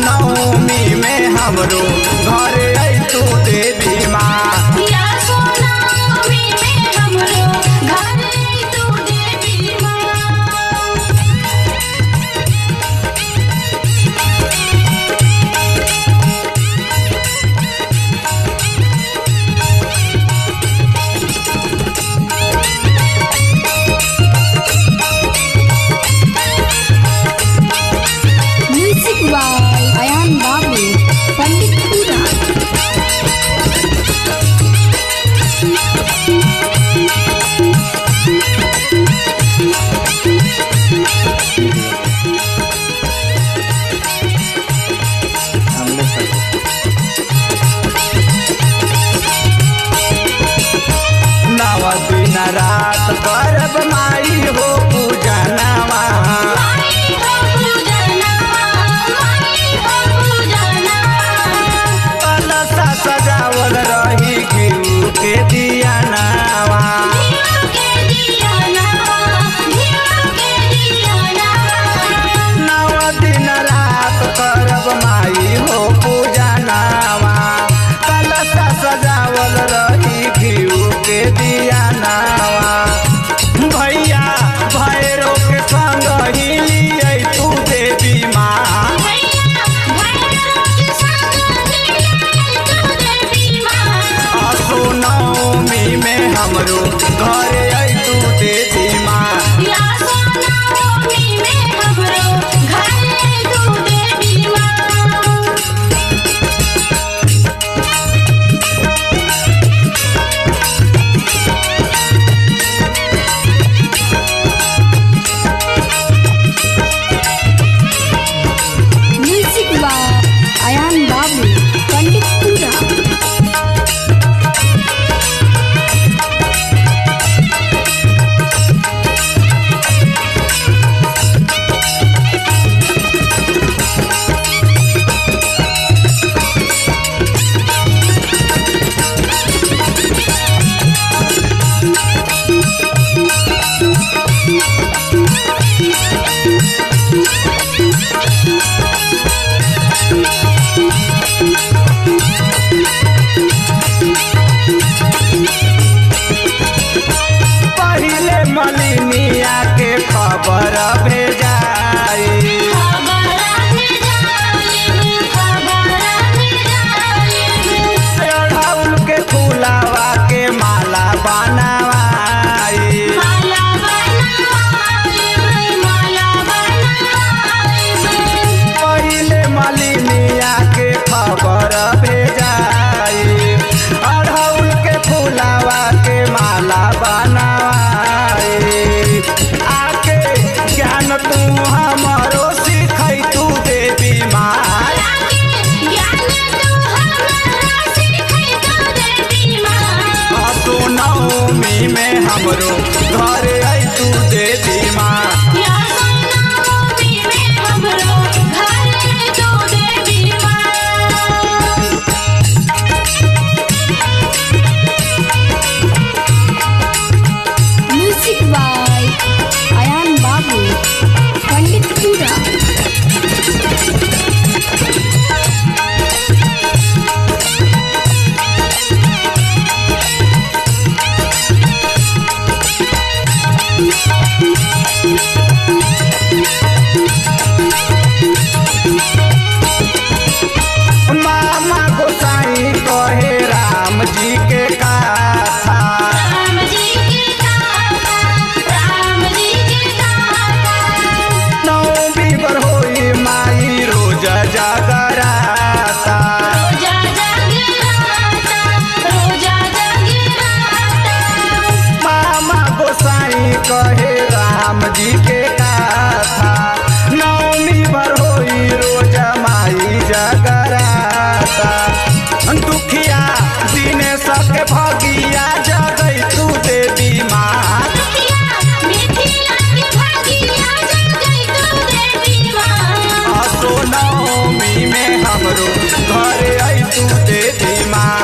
नवमी में हमरो घरे आई तू देवी माँ। नवमी में हमरो घरे आई तू देवी माँ। म्यूजिक बाय अयान बाबू पंडितपुरा। नव दिन रात करब माई हो पूजा नवा। कलशा सजावल रही घिउ के दिया नवा। नव दिन रात करब माई हो पूजा नवा। कलशा सजावल रही घिउ के दिया नवा। भैया भैरो के संग हिलियै तू देवी माँ। असो नवमी में हमरो घरे आई तू देवी माँ। म्यूजिक बाय अयान बाबू पंडितपुरा। पहिले मलिनिया के खबर भेजाई। अड़हुल के फुलावा के माला बनावाई। पहिले मलिनिया के खबर भेजाई। अड़हुल के फुलावा के माला बनावाई। आके ज्ञान तू हमरो सिखै तू देवी माँ। असो नवमी में हमरो घरे आई तू देवी माँ। म्यूजिक बाय अयान बाबू पंडितपुरा। मामा गोसाई कहे राम जी के गाथा। नवमी बर होई माई रोज जागराता। मामा गोसाई कहे राम जी के गाथा। नवमी भर होई रोज माई जगराता। दुखिया दिने सबके भगिया जगै तू देवी माँ। असो नवमी में हमरो घरे आई तू देवी माँ।